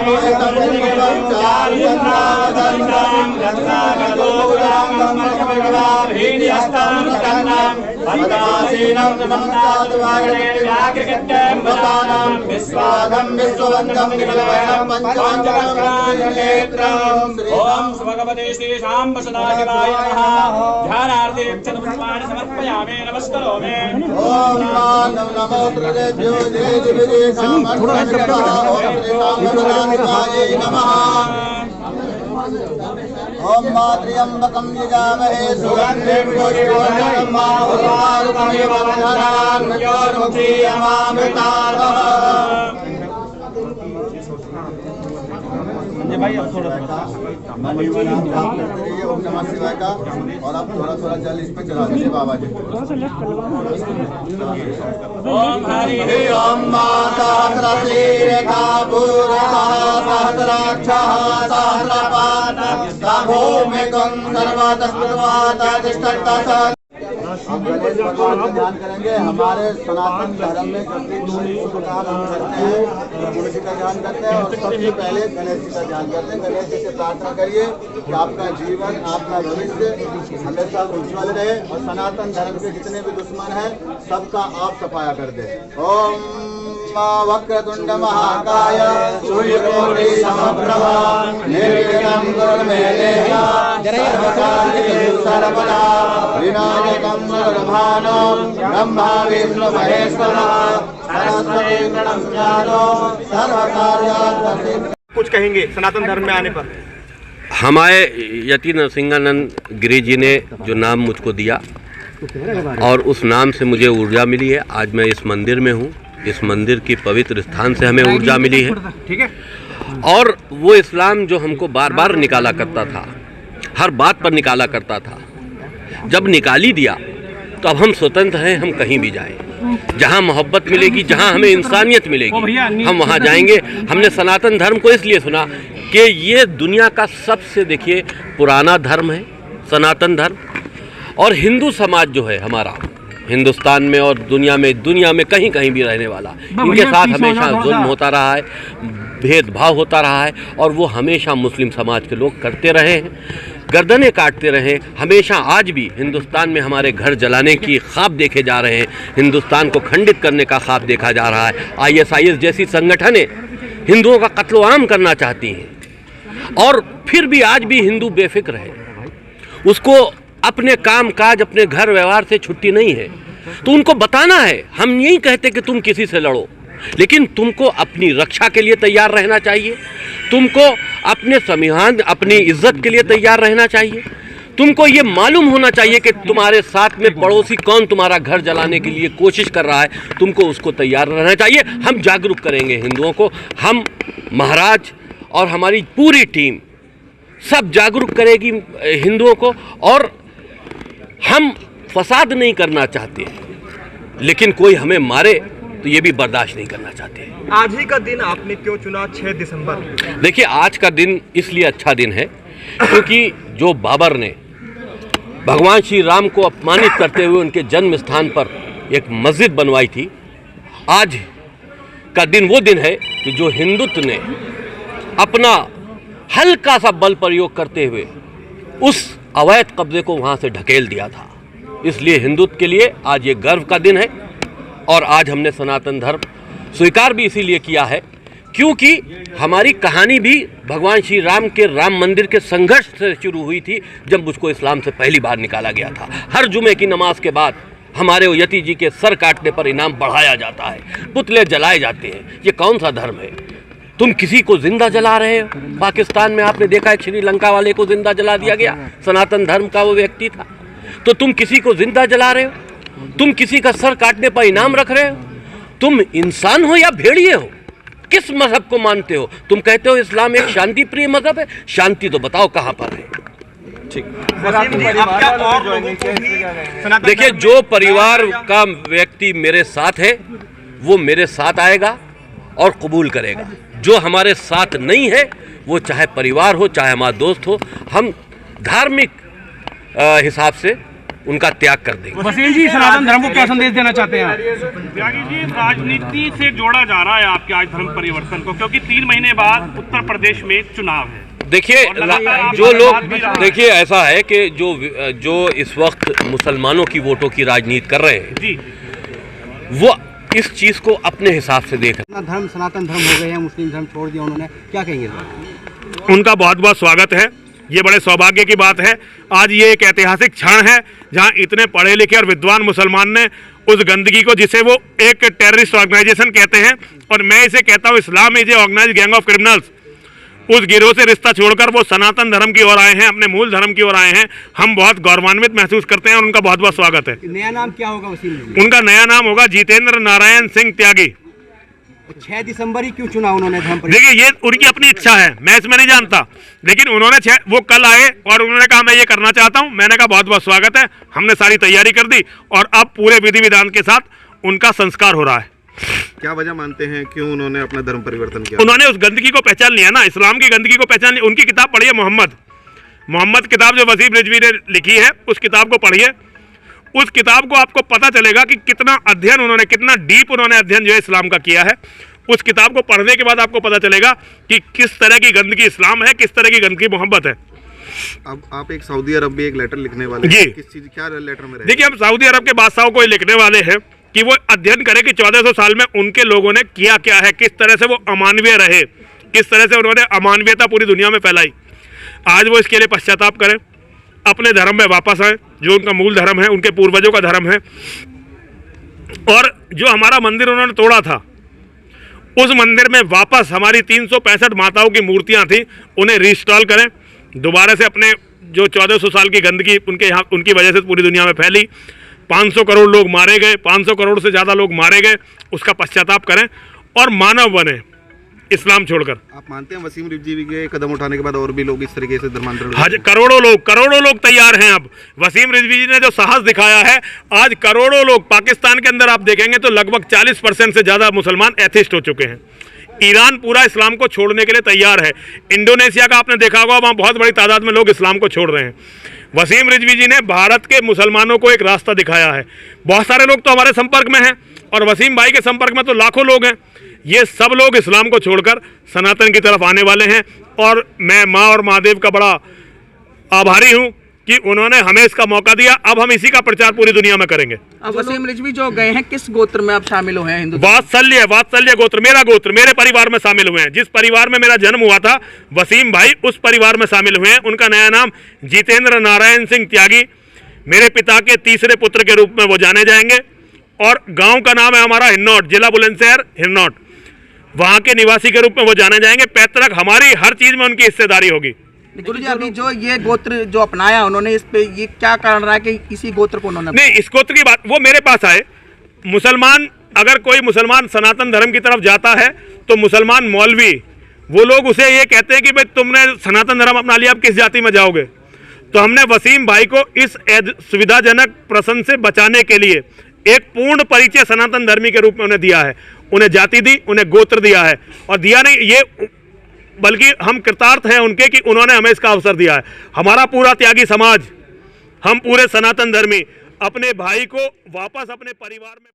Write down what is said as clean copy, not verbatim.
ओम भगवते श्री शांब सदाशिवाय नमः। ध्यानार्थे पुष्पाणि समर्पयामि नमस्करोमि। ओम नमो त्रयेभ्यो ओम मात्र्यंबकं यजामहे सुगंधिं पुष्टिवर्धनं माहुर्वारुकं यवनधरान् मृत्योर्मुक्षीयमामृताः। भाई अब थोड़ा ओम नमः शिवाय का और अब थोड़ा जल इस पे चला दीजिए बाबा जी। ओम हरि ओम माता सहस्रशीर्षा पूर्णा सहस्राक्षः सहस्रपाद भूमिकं सर्वतस्पृतवातातिष्ठतः। हम गणेश भगवान का ध्यान करेंगे। हमारे सनातन धर्म में जबकि प्रकार हम करते हैं, गुरु जी का ध्यान करते हैं और सबसे पहले गणेश जी का ध्यान करते हैं। गणेश जी से प्रार्थना करिए कि आपका जीवन, आपका भविष्य हमेशा उज्ज्वल रहे और सनातन धर्म के जितने भी दुश्मन हैं सबका आप सफाया कर दे। ओम वक्रतुंड महाकाय सूर्यकोटि समप्रभा निर्विघ्नं कुरु मे देव सर्वकार्येषु सर्वदा विनायकं सर्वभानो ब्रह्मा विष्णु महेश्वरः सरस्वती प्रणम्यानो सर्वकार्यार्थसिद्धिः। कुछ कहेंगे सनातन धर्म में आने पर? हमारे यति नरसिंहानंद गिरी जी ने जो नाम मुझको दिया और उस नाम से मुझे ऊर्जा मिली है। आज मैं इस मंदिर में हूँ। इस मंदिर की पवित्र स्थान से हमें ऊर्जा मिली है। ठीक है। और वो इस्लाम जो हमको बार बार निकाला करता था, हर बात पर निकाला करता था, जब निकाली दिया तो अब हम स्वतंत्र हैं। हम कहीं भी जाएं, जहां मोहब्बत मिलेगी, जहां हमें इंसानियत मिलेगी, हम वहां जाएंगे। हमने सनातन धर्म को इसलिए सुना कि ये दुनिया का सबसे, देखिए, पुराना धर्म है सनातन धर्म। और हिंदू समाज जो है हमारा हिंदुस्तान में और दुनिया में कहीं कहीं भी रहने वाला, इनके साथ हमेशा जुल्म होता रहा है, भेदभाव होता रहा है और वो हमेशा मुस्लिम समाज के लोग करते रहे हैं, गर्दनें काटते रहे हमेशा। आज भी हिंदुस्तान में हमारे घर जलाने की ख्वाब देखे जा रहे हैं, हिंदुस्तान को खंडित करने का ख्वाब देखा जा रहा है। ISIS जैसी संगठनें हिंदुओं का कत्लो-आम करना चाहती हैं और फिर भी आज भी हिंदू बेफिक्र है। उसको अपने काम काज, अपने घर व्यवहार से छुट्टी नहीं है। तो उनको बताना है, हम यही कहते कि तुम किसी से लड़ो, लेकिन तुमको अपनी रक्षा के लिए तैयार रहना चाहिए, तुमको अपने संविधान, अपनी इज्जत के लिए तैयार रहना चाहिए, तुमको ये मालूम होना चाहिए कि तुम्हारे साथ में पड़ोसी कौन तुम्हारा घर जलाने के लिए कोशिश कर रहा है, तुमको उसको तैयार रहना चाहिए। हम जागरूक करेंगे हिंदुओं को, हम महाराज और हमारी पूरी टीम सब जागरूक करेगी हिंदुओं को। और हम फसाद नहीं करना चाहते, लेकिन कोई हमें मारे तो ये भी बर्दाश्त नहीं करना चाहते। आज ही का दिन आपने क्यों चुना 6 दिसंबर? देखिए, आज का दिन इसलिए अच्छा दिन है क्योंकि जो बाबर ने भगवान श्री राम को अपमानित करते हुए उनके जन्म स्थान पर एक मस्जिद बनवाई थी, आज का दिन वो दिन है कि जो हिंदुत्व ने अपना हल्का सा बल प्रयोग करते हुए उस अवैध कब्जे को वहाँ से ढकेल दिया था। इसलिए हिंदुत्व के लिए आज ये गर्व का दिन है। और आज हमने सनातन धर्म स्वीकार भी इसीलिए किया है क्योंकि हमारी कहानी भी भगवान श्री राम के राम मंदिर के संघर्ष से शुरू हुई थी, जब मुझको इस्लाम से पहली बार निकाला गया था। हर जुमे की नमाज के बाद हमारे यति जी के सर काटने पर इनाम बढ़ाया जाता है, पुतले जलाए जाते हैं। ये कौन सा धर्म है? तुम किसी को जिंदा जला रहे हो। पाकिस्तान में आपने देखा है, श्रीलंका वाले को जिंदा जला दिया गया, सनातन धर्म का वो व्यक्ति था। तो तुम किसी को जिंदा जला रहे हो, तुम किसी का सर काटने पर इनाम रख रहे हो। तुम इंसान हो या भेड़िए हो? किस मजहब को मानते हो? तुम कहते हो इस्लाम एक शांति प्रिय मजहब है, शांति तो बताओ कहाँ पर है? ठीक। देखिए, जो परिवार का व्यक्ति मेरे साथ है वो मेरे साथ आएगा और कबूल करेगा। जो हमारे साथ नहीं है, वो चाहे परिवार हो चाहे हमारा दोस्त हो, हम धार्मिक हिसाब से उनका त्याग कर देंगे। वसीम जी, सनातन धर्म को क्या संदेश देना चाहते हैं? त्यागी जी, राजनीति से जोड़ा जा रहा है आपके आज धर्म परिवर्तन को, क्योंकि 3 महीने बाद उत्तर प्रदेश में चुनाव है। देखिए, जो लोग, देखिए ऐसा है कि जो इस वक्त मुसलमानों की वोटों की राजनीति कर रहे हैं जी, वो इस चीज को अपने हिसाब से देख रहे हैं। धर्म सनातन धर्म हो गए हैं, मुस्लिम धर्म छोड़ दिया उन्होंने, क्या कहेंगे? उनका बहुत बहुत स्वागत है। ये बड़े सौभाग्य की बात है। आज ये एक ऐतिहासिक क्षण है जहां इतने पढ़े लिखे और विद्वान मुसलमान ने उस गंदगी को, जिसे वो एक टेररिस्ट ऑर्गेनाइजेशन कहते हैं, और मैं इसे कहता हूं Islam is a organized gang of criminals, उस गिरोह से रिश्ता छोड़कर वो सनातन धर्म की ओर आए हैं, अपने मूल धर्म की ओर आए हैं। हम बहुत गौरवान्वित महसूस करते हैं और उनका बहुत बहुत स्वागत है। नया नाम क्या होगा वसीम जी? उनका नया नाम होगा जितेंद्र नारायण सिंह त्यागी। 6 दिसंबर ही क्यों चुना उन्होंने धर्म? देखिए, ये उनकी अपनी इच्छा है, मैं इसमें नहीं जानता, लेकिन उन्होंने वो कल आए और उन्होंने कहा मैं ये करना चाहता हूं। मैंने कहा बहुत बहुत स्वागत है, हमने सारी तैयारी कर दी और अब पूरे विधि विधान के साथ उनका संस्कार हो रहा है। क्या वजह मानते हैं क्यों उन्होंने अपना धर्म परिवर्तन किया? उन्होंने उस गंदगी को पहचान लिया ना, इस्लाम की गंदगी को पहचान लिया। उनकी किताब पढ़िए, मोहम्मद किताब जो वसीम रिजवी ने लिखी है, उस किताब को पढ़िए। उस किताब को आपको पता चलेगा कि कितना अध्ययन उन्होंने, कितना डीप उन्होंने अध्ययन जो है इस्लाम का किया है। उस किताब को पढ़ने के बाद आपको पता चलेगा कि किस तरह की गंदगी इस्लाम है, किस तरह की गंदगी मोहब्बत है। अब आप एक सऊदी अरब भी एक लेटर लिखने वाले जी। हैं, किस चीज, क्या लेटर में रहेगा? देखिए, हम सऊदी अरब के बादशाहों को लिखने वाले हैं कि वो अध्ययन करें कि 1400 साल में उनके लोगों ने किया क्या है, किस तरह से वो अमानवीय रहे, किस तरह से उन्होंने अमानवीयता पूरी दुनिया में फैलाई। आज वो इसके लिए पश्चाताप करें, अपने धर्म में वापस आए, जो उनका मूल धर्म है, उनके पूर्वजों का धर्म है। और जो हमारा मंदिर उन्होंने तोड़ा था, उस मंदिर में वापस हमारी 365 माताओं की मूर्तियां थी, उन्हें रिस्टॉल करें दोबारा से। अपने जो 1400 साल की गंदगी उनकी वजह से पूरी दुनिया में फैली, 500 करोड़ लोग मारे गए, 500 करोड़ से ज़्यादा लोग मारे गए, उसका पश्चाताप करें और मानव बने, इस्लाम छोड़कर। आप मानते हैं वसीम रिजवी के कदम उठाने के बाद और भी लोग इस तरीके से धर्मांतरण? हाँ, करोड़ों लोग तैयार हैं। अब वसीम रिजवी जी ने जो साहस दिखाया है, आज करोड़ों लोग पाकिस्तान के अंदर आप देखेंगे तो लगभग 40% से ज़्यादा मुसलमान एथिस्ट हो चुके हैं। ईरान पूरा इस्लाम को छोड़ने के लिए तैयार है। इंडोनेशिया का आपने देखा होगा, वहाँ बहुत बड़ी तादाद में लोग इस्लाम को छोड़ रहे हैं। वसीम रिजवी जी ने भारत के मुसलमानों को एक रास्ता दिखाया है। बहुत सारे लोग तो हमारे संपर्क में हैं और वसीम भाई के संपर्क में तो लाखों लोग हैं। ये सब लोग इस्लाम को छोड़कर सनातन की तरफ आने वाले हैं और मैं माँ और महादेव का बड़ा आभारी हूँ कि उन्होंने हमें इसका मौका दिया। अब हम इसी का प्रचार पूरी दुनिया में करेंगे। अब वसीम रिजवी जो गए हैं, किस गोत्र में आप शामिल हुए हैं? हिंदू वात्सल्य गोत्र, मेरा गोत्र, मेरे परिवार में शामिल हुए हैं। जिस परिवार में मेरा जन्म हुआ था, वसीम भाई उस परिवार में शामिल हुए हैं। उनका नया नाम जितेंद्र नारायण सिंह त्यागी, मेरे पिता के तीसरे पुत्र के रूप में वो जाने जाएंगे। और गांव का नाम है हमारा हिन्नौट, जिला बुलंदशहर हिन्नौट, वहां के निवासी के रूप में वो जाने जाएंगे। पैतृक हमारी हर चीज में उनकी हिस्सेदारी होगी। गुरु जी, अभी जो ये गोत्र जो अपनाया उन्होंने, इस पे ये क्या कारण रहा है कि इसी गोत्र को उन्होंने? नहीं, इस गोत्र की बात, वो मेरे पास आए। मुसलमान, अगर कोई मुसलमान सनातन धर्म की तरफ जाता है तो मुसलमान मौलवी, वो लोग उसे ये कहते हैं कि भाई तुमने सनातन धर्म अपना लिया, अब किस जाति में जाओगे? तो हमने वसीम भाई को इस सुविधाजनक प्रश्न से बचाने के लिए एक पूर्ण परिचय सनातन धर्मी के रूप में उन्हें दिया है। उन्हें जाति दी, उन्हें गोत्र दिया है, और दिया नहीं ये, बल्कि हम कृतार्थ हैं उनके कि उन्होंने हमें इसका अवसर दिया है। हमारा पूरा त्यागी समाज, हम पूरे सनातन धर्मी अपने भाई को वापस अपने परिवार में